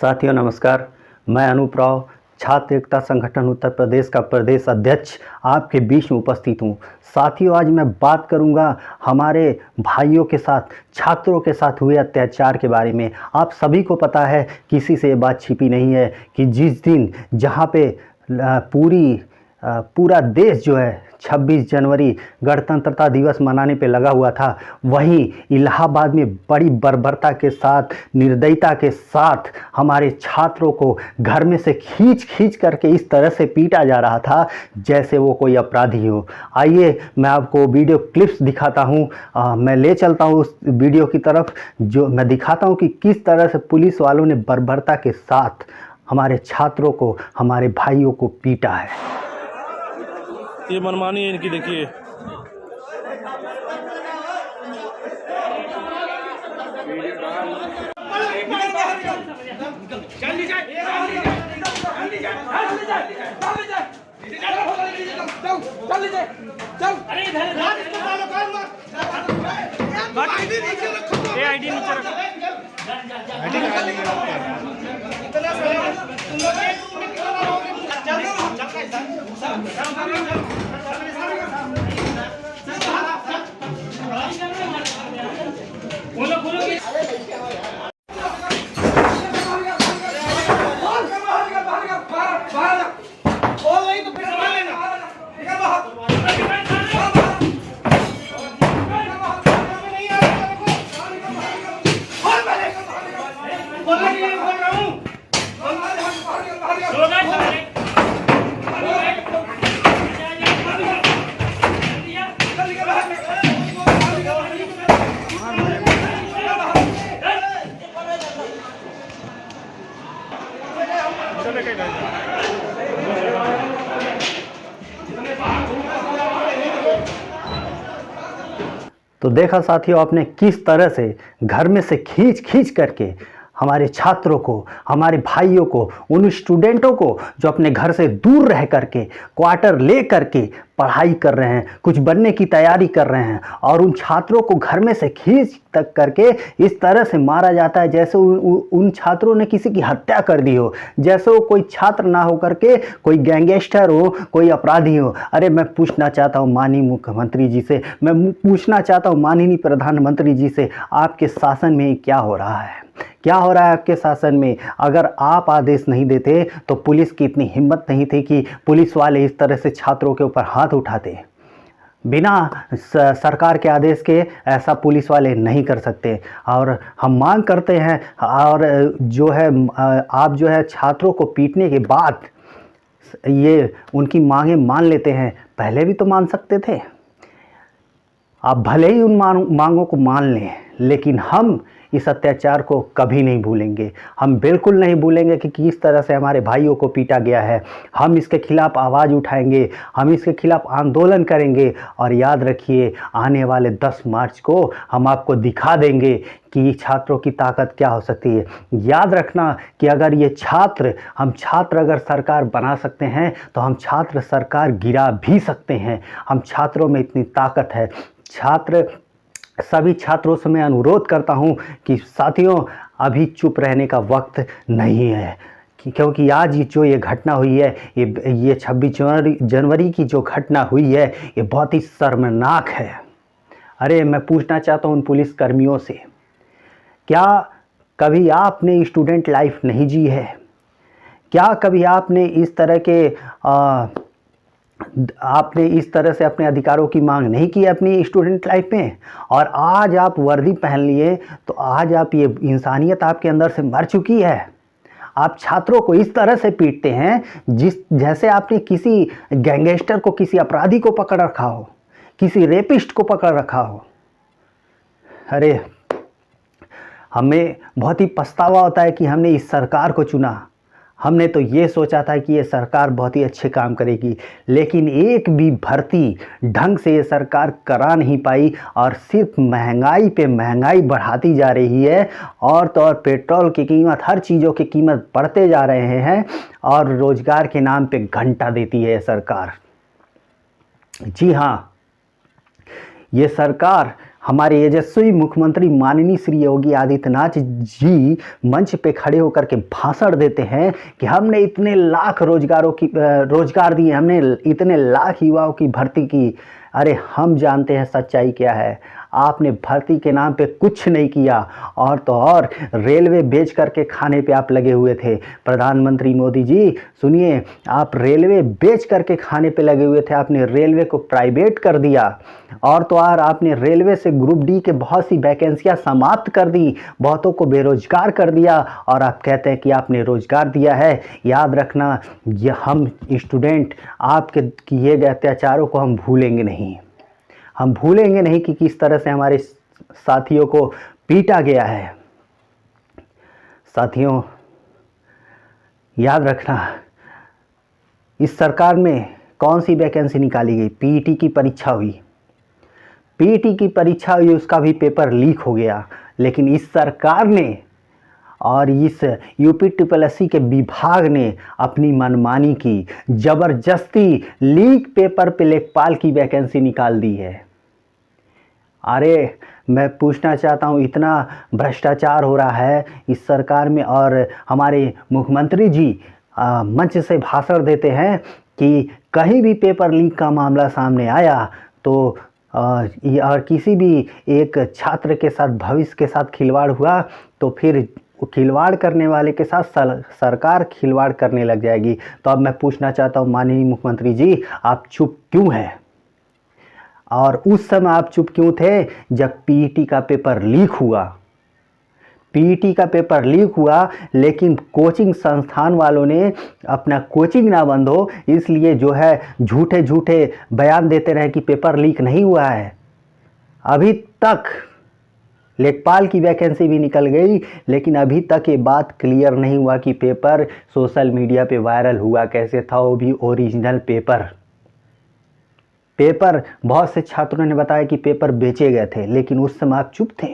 साथियों नमस्कार। मैं अनूप राव, छात्र एकता संगठन उत्तर प्रदेश का प्रदेश अध्यक्ष आपके बीच में उपस्थित हूँ। साथियों, आज मैं बात करूँगा हमारे भाइयों के साथ, छात्रों के साथ हुए अत्याचार के बारे में। आप सभी को पता है, किसी से ये बात छिपी नहीं है कि जिस दिन जहाँ पे पूरा देश जो है 26 जनवरी गणतंत्रता दिवस मनाने पे लगा हुआ था, वहीं इलाहाबाद में बड़ी बर्बरता के साथ, निर्दयता के साथ हमारे छात्रों को घर में से खींच करके इस तरह से पीटा जा रहा था जैसे वो कोई अपराधी हो। आइए मैं आपको वीडियो क्लिप्स दिखाता हूँ। मैं ले चलता हूँ उस वीडियो की तरफ, जो मैं दिखाता हूँ कि किस तरह से पुलिस वालों ने बर्बरता के साथ हमारे छात्रों को, हमारे भाइयों को पीटा है। ये मनमानी है इनकी, देखिए। आईडी नीचे रखो। तो देखा साथियों आपने किस तरह से घर में से खींच करके हमारे छात्रों को, हमारे भाइयों को, उन स्टूडेंटों को जो अपने घर से दूर रह करके, क्वार्टर ले करके पढ़ाई कर रहे हैं, कुछ बनने की तैयारी कर रहे हैं, और उन छात्रों को घर में से खींच तक करके इस तरह से मारा जाता है जैसे उन छात्रों ने किसी की हत्या कर दी हो, जैसे वो कोई छात्र ना हो करके कोई गैंगस्टर हो, कोई अपराधी हो। अरे मैं पूछना चाहता हूँ माननीय मुख्यमंत्री जी से, मैं पूछना चाहता हूँ माननीय प्रधानमंत्री जी से, आपके शासन में क्या हो रहा है? क्या हो रहा है आपके शासन में? अगर आप आदेश नहीं देते तो पुलिस की इतनी हिम्मत नहीं थी कि पुलिस वाले इस तरह से छात्रों के ऊपर हाथ उठाते। बिना सरकार के आदेश के ऐसा पुलिस वाले नहीं कर सकते। और हम मांग करते हैं, और जो है आप जो है छात्रों को पीटने के बाद ये उनकी मांगे मान लेते हैं, पहले भी तो मान सकते थे। आप भले ही उन मांगों को मान लें, लेकिन हम इस अत्याचार को कभी नहीं भूलेंगे। हम बिल्कुल नहीं भूलेंगे कि किस तरह से हमारे भाइयों को पीटा गया है। हम इसके खिलाफ आवाज़ उठाएंगे, हम इसके खिलाफ आंदोलन करेंगे। और याद रखिए, आने वाले 10 मार्च को हम आपको दिखा देंगे कि छात्रों की ताकत क्या हो सकती है। याद रखना कि अगर ये हम छात्र अगर सरकार बना सकते हैं तो हम छात्र सरकार गिरा भी सकते हैं। हम छात्रों में इतनी ताकत है। सभी छात्रों से मैं अनुरोध करता हूं कि साथियों, अभी चुप रहने का वक्त नहीं है, क्योंकि आज जो ये घटना हुई है, ये 26 जनवरी की जो घटना हुई है, ये बहुत ही शर्मनाक है। अरे मैं पूछना चाहता हूं उन पुलिस कर्मियों से, क्या कभी आपने स्टूडेंट लाइफ नहीं जी है? क्या कभी आपने इस तरह से अपने अधिकारों की मांग नहीं की अपनी स्टूडेंट लाइफ में? और आज आप वर्दी पहन लिए तो आज आप, ये इंसानियत आपके अंदर से मर चुकी है। आप छात्रों को इस तरह से पीटते हैं जैसे आपने किसी गैंगस्टर को, किसी अपराधी को पकड़ रखा हो, किसी रेपिस्ट को पकड़ रखा हो। अरे हमें बहुत ही पछतावा होता है कि हमने इस सरकार को चुना। हमने तो ये सोचा था कि ये सरकार बहुत ही अच्छे काम करेगी, लेकिन एक भी भर्ती ढंग से ये सरकार करा नहीं पाई, और सिर्फ महंगाई पे महंगाई बढ़ाती जा रही है। और तो और पेट्रोल की कीमत, हर चीज़ों की कीमत बढ़ते जा रहे हैं, और रोज़गार के नाम पे घंटा देती है सरकार। जी हाँ, ये सरकार हमारे यशस्वी मुख्यमंत्री माननीय श्री योगी आदित्यनाथ जी मंच पे खड़े होकर के भाषण देते हैं कि हमने इतने लाख रोजगार दिए, हमने इतने लाख युवाओं की भर्ती की। अरे हम जानते हैं सच्चाई क्या है। आपने भर्ती के नाम पे कुछ नहीं किया, और तो और रेलवे बेच करके खाने पे आप लगे हुए थे। प्रधानमंत्री मोदी जी सुनिए, आप रेलवे बेच करके खाने पे लगे हुए थे। आपने रेलवे को प्राइवेट कर दिया, और तो और आपने रेलवे से ग्रुप डी के बहुत सी वैकेंसियां समाप्त कर दी, बहुतों को बेरोजगार कर दिया, और आप कहते हैं कि आपने रोजगार दिया है। याद रखना, ये हम स्टूडेंट आपके किए गए अत्याचारों को हम भूलेंगे नहीं। हम भूलेंगे नहीं कि किस तरह से हमारे साथियों को पीटा गया है। साथियों याद रखना, इस सरकार में कौन सी वैकेंसी निकाली गई? पीईटी की परीक्षा हुई, पीईटी की परीक्षा हुई, उसका भी पेपर लीक हो गया। लेकिन इस सरकार ने और इस यूपी के विभाग ने अपनी मनमानी की, जबरदस्ती लीक पेपर पे लेखपाल की वैकेंसी निकाल दी है। अरे मैं पूछना चाहता हूँ, इतना भ्रष्टाचार हो रहा है इस सरकार में, और हमारे मुख्यमंत्री जी मंच से भाषण देते हैं कि कहीं भी पेपर लीक का मामला सामने आया तो और किसी भी एक छात्र के साथ, भविष्य के साथ खिलवाड़ हुआ तो फिर खिलवाड़ करने वाले के साथ सरकार खिलवाड़ करने लग जाएगी। तो अब मैं पूछना चाहता हूँ माननीय मुख्यमंत्री जी, आप चुप क्यों हैं? और उस समय आप चुप क्यों थे जब पीईटी का पेपर लीक हुआ? पीईटी का पेपर लीक हुआ, लेकिन कोचिंग संस्थान वालों ने अपना कोचिंग ना बंद हो इसलिए जो है झूठे झूठे बयान देते रहे कि पेपर लीक नहीं हुआ है। अभी तक लेखपाल की वैकेंसी भी निकल गई, लेकिन अभी तक ये बात क्लियर नहीं हुआ कि पेपर सोशल मीडिया पे वायरल हुआ कैसे था, वो भी ओरिजिनल पेपर। बहुत से छात्रों ने बताया कि पेपर बेचे गए थे, लेकिन उस समय आप चुप थे।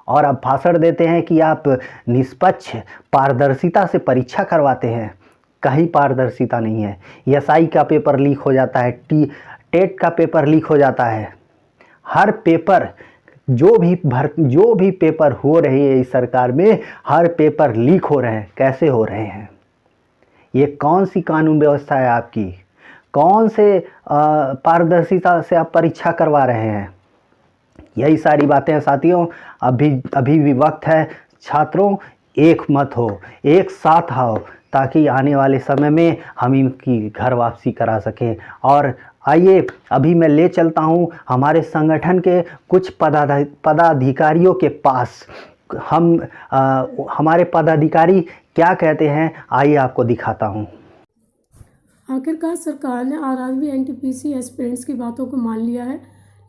और अब भाषण देते हैं कि आप निष्पक्ष पारदर्शिता से परीक्षा करवाते हैं। कहीं पारदर्शिता नहीं है। एसआई का पेपर लीक हो जाता है, टेट का पेपर लीक हो जाता है। हर पेपर जो भी पेपर हो रहे हैं इस सरकार में, हर पेपर लीक हो रहे हैं। कैसे हो रहे हैं? ये कौन सी कानून व्यवस्था है आपकी? कौन से पारदर्शिता से आप परीक्षा करवा रहे हैं? यही सारी बातें हैं साथियों। अभी भी वक्त है। छात्रों एक मत हो, एक साथ आओ, ताकि आने वाले समय में हम इनकी घर वापसी करा सकें। और आइए अभी मैं ले चलता हूं हमारे संगठन के कुछ पदाधिकारियों के पास। हमारे पदाधिकारी क्या कहते हैं, आइए आपको दिखाता हूं। आखिरकार सरकार ने आरआरबी एनटीपीसी एस्पिरेंट्स की बातों को मान लिया है,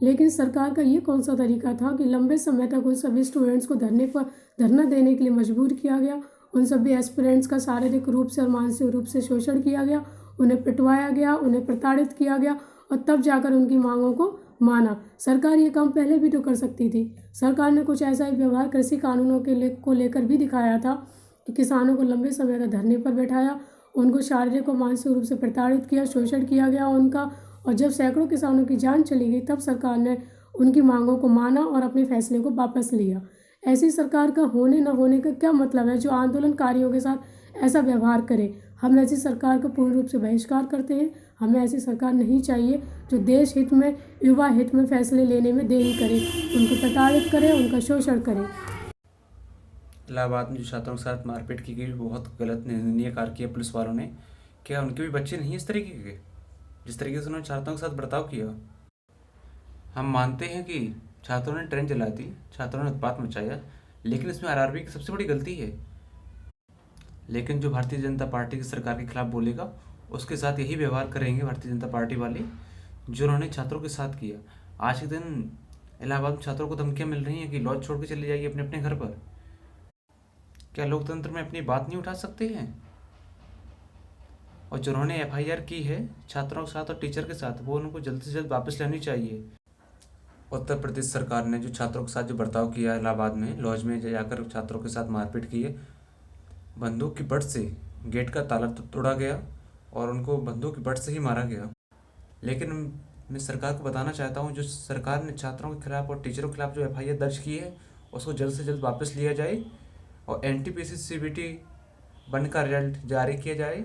लेकिन सरकार का ये कौन सा तरीका था कि लंबे समय तक उन सभी स्टूडेंट्स को धरना देने के लिए मजबूर किया गया। उन सभी एस्पिरेंट्स का शारीरिक रूप से और मानसिक रूप से शोषण किया गया, उन्हें पिटवाया गया, उन्हें प्रताड़ित किया गया, और तब जाकर उनकी मांगों को माना। सरकार ये काम पहले भी तो कर सकती थी। सरकार ने कुछ ऐसा ही व्यवहार कृषि कानूनों को लेकर भी दिखाया था कि किसानों को लंबे समय तक धरने पर बैठाया, उनको शारीरिक और मानसिक रूप से प्रताड़ित किया, शोषण किया गया उनका। और जब सैकड़ों किसानों की जान चली गई, तब सरकार ने उनकी मांगों को माना और अपने फैसले को वापस लिया। ऐसी सरकार का होने न होने का क्या मतलब है जो आंदोलनकारियों के साथ ऐसा व्यवहार करे? हम ऐसी सरकार का पूर्ण रूप से बहिष्कार करते हैं। हमें ऐसी सरकार नहीं चाहिए जो देश हित में, युवा हित में फैसले लेने में देरी करे, उनको प्रताड़ित करे, उनका शोषण करे। इलाहाबाद में जो छात्रों के साथ मारपीट की गई, बहुत गलत निंदनीय कार्य किया पुलिस वालों ने। क्या उनके भी बच्चे नहीं इस तरीके के, जिस तरीके से उन्होंने छात्रों के साथ बर्ताव किया? हम मानते हैं कि छात्रों ने ट्रेन जला दी, छात्रों ने उत्पात मचाया, लेकिन इसमें आरआरबी की सबसे बड़ी गलती है। लेकिन जो भारतीय जनता पार्टी की सरकार के खिलाफ बोलेगा, उसके साथ यही व्यवहार करेंगे भारतीय जनता पार्टी वाले जो उन्होंने छात्रों के साथ किया। आज के दिन इलाहाबाद में छात्रों को धमकियां मिल रही हैं कि लॉज छोड़ के चले जाइए अपने अपने घर पर। क्या लोकतंत्र में अपनी बात नहीं उठा सकते हैं? और जिन्होंने एफआईआर की है छात्रों के साथ और टीचर के साथ, वो उनको जल्द से जल्द वापस लेनी चाहिए। उत्तर प्रदेश सरकार ने जो छात्रों के साथ जो बर्ताव किया इलाहाबाद में, लॉज में जाकर छात्रों के साथ मारपीट की है, बंदूक की बट से गेट का ताला तोड़ा गया और उनको बंदूक की बट से ही मारा गया। लेकिन मैं सरकार को बताना चाहता हूँ, जो सरकार ने छात्रों के खिलाफ और टीचरों के खिलाफ जो FIR दर्ज की है उसको जल्द से जल्द वापस लिया जाए और NTPC CBT बंद का रिजल्ट जारी किया जाए।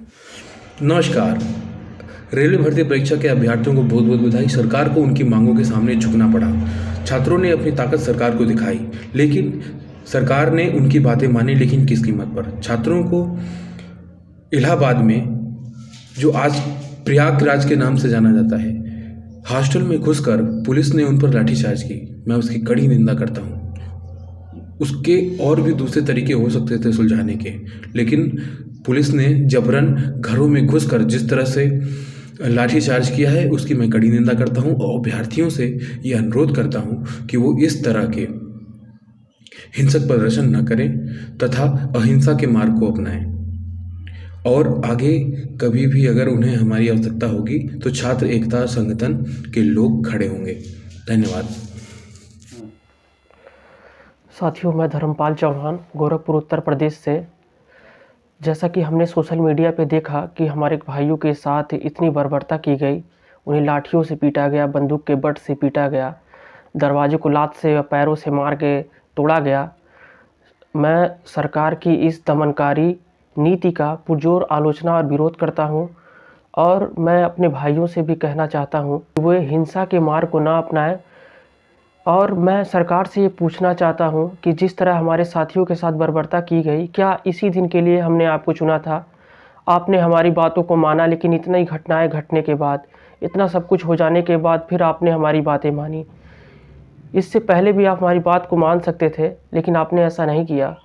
नमस्कार। रेलवे भर्ती परीक्षा के अभ्यर्थियों को बहुत बहुत बधाई। सरकार को उनकी मांगों के सामने झुकना पड़ा। छात्रों ने अपनी ताकत सरकार को दिखाई, लेकिन सरकार ने उनकी बातें मानी, लेकिन किस कीमत पर। छात्रों को इलाहाबाद में, जो आज प्रयागराज के नाम से जाना जाता है, हॉस्टल में घुसकर पुलिस ने उन पर लाठीचार्ज की। मैं उसकी कड़ी निंदा करता हूँ। उसके और भी दूसरे तरीके हो सकते थे सुलझाने के, लेकिन पुलिस ने जबरन घरों में घुसकर जिस तरह से लाठीचार्ज किया है उसकी मैं कड़ी निंदा करता हूं और अभ्यर्थियों से ये अनुरोध करता हूं कि वो इस तरह के हिंसक प्रदर्शन न करें तथा अहिंसा के मार्ग को अपनाएं। और आगे कभी भी अगर उन्हें हमारी आवश्यकता होगी तो छात्र एकता संगठन के लोग खड़े होंगे। धन्यवाद। साथियों, मैं धर्मपाल चौहान, गोरखपुर उत्तर प्रदेश से। जैसा कि हमने सोशल मीडिया पे देखा कि हमारे भाइयों के साथ इतनी बर्बरता की गई, उन्हें लाठियों से पीटा गया, बंदूक के बट से पीटा गया, दरवाजे को लात से या पैरों से मार के तोड़ा गया। मैं सरकार की इस दमनकारी नीति का पुरजोर आलोचना और विरोध करता हूं और मैं अपने भाइयों से भी कहना चाहता हूं कि वे हिंसा के मार्ग को ना अपनाएं। और मैं सरकार से ये पूछना चाहता हूं कि जिस तरह हमारे साथियों के साथ बर्बरता की गई, क्या इसी दिन के लिए हमने आपको चुना था? आपने हमारी बातों को माना, लेकिन इतनी घटनाएं घटने के बाद, इतना सब कुछ हो जाने के बाद फिर आपने हमारी बातें मानी। इससे पहले भी आप हमारी बात को मान सकते थे, लेकिन आपने ऐसा नहीं किया,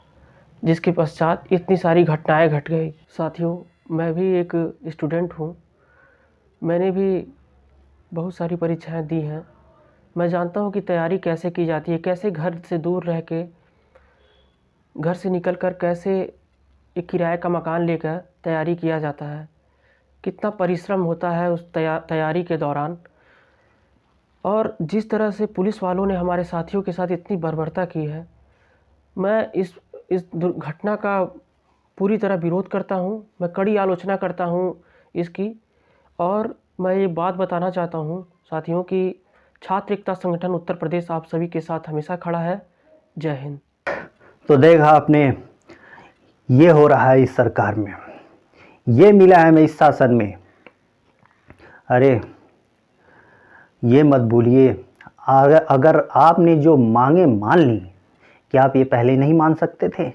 जिसके पश्चात इतनी सारी घटनाएं घट गई। साथियों, मैं भी एक स्टूडेंट हूँ। मैंने भी बहुत सारी परीक्षाएं दी हैं। मैं जानता हूँ कि तैयारी कैसे की जाती है, कैसे घर से दूर रह के, घर से निकलकर कैसे एक किराए का मकान लेकर तैयारी किया जाता है, कितना परिश्रम होता है उस तैयारी के दौरान। और जिस तरह से पुलिस वालों ने हमारे साथियों के साथ इतनी बर्बरता की है, मैं इस दुर्घटना का पूरी तरह विरोध करता हूँ। मैं कड़ी आलोचना करता हूँ इसकी। और मैं ये बात बताना चाहता हूँ साथियों कि छात्र एकता संगठन उत्तर प्रदेश आप सभी के साथ हमेशा खड़ा है। जय हिंद। तो देखा आपने, ये हो रहा है इस सरकार में, ये मिला है हमें इस शासन में। अरे ये मत भूलिए, अगर आपने जो मांगे मान ली, क्या आप ये पहले नहीं मान सकते थे?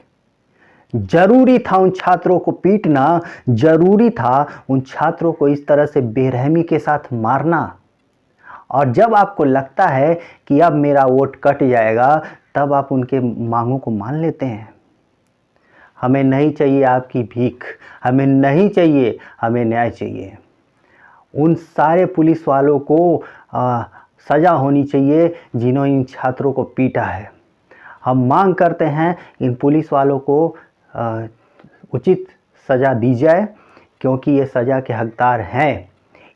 जरूरी था उन छात्रों को पीटना, जरूरी था उन छात्रों को इस तरह से बेरहमी के साथ मारना। और जब आपको लगता है कि अब मेरा वोट कट जाएगा, तब आप उनके मांगों को मान लेते हैं। हमें नहीं चाहिए आपकी भीख, हमें नहीं चाहिए, हमें न्याय चाहिए। उन सारे पुलिस वालों को सज़ा होनी चाहिए जिन्होंने इन छात्रों को पीटा है। हम मांग करते हैं इन पुलिस वालों को उचित सज़ा दी जाए, क्योंकि ये सज़ा के हकदार हैं।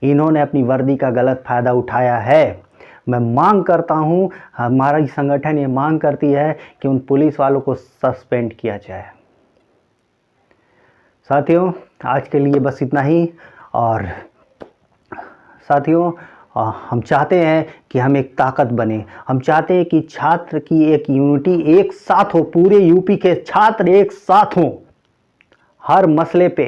इन्होंने अपनी वर्दी का गलत फ़ायदा उठाया है। मैं मांग करता हूँ, हमारा संगठन ये मांग करती है कि उन पुलिस वालों को सस्पेंड किया जाए। साथियों, आज के लिए बस इतना ही। और साथियों, हम चाहते हैं कि हम एक ताकत बने। हम चाहते हैं कि छात्र की एक यूनिटी एक साथ हो, पूरे यूपी के छात्र एक साथ हों। हर मसले पे,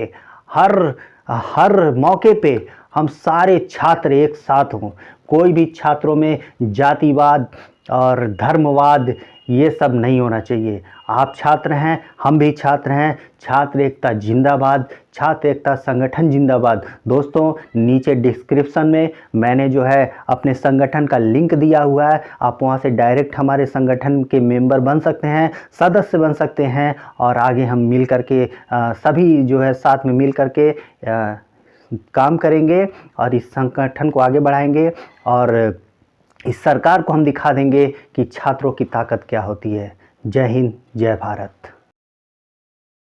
हर मौके पे हम सारे छात्र एक साथ हों। कोई भी छात्रों में जातिवाद और धर्मवाद ये सब नहीं होना चाहिए। आप छात्र हैं, हम भी छात्र हैं। छात्र एकता जिंदाबाद, छात्र एकता संगठन जिंदाबाद। दोस्तों, नीचे डिस्क्रिप्शन में मैंने जो है अपने संगठन का लिंक दिया हुआ है। आप वहां से डायरेक्ट हमारे संगठन के मेंबर बन सकते हैं, सदस्य बन सकते हैं। और आगे हम मिल करके सभी जो है साथ में मिल करके काम करेंगे और इस संगठन को आगे बढ़ाएंगे। और इस सरकार को हम दिखा देंगे कि छात्रों की ताकत क्या होती है। जय हिंद, जय भारत।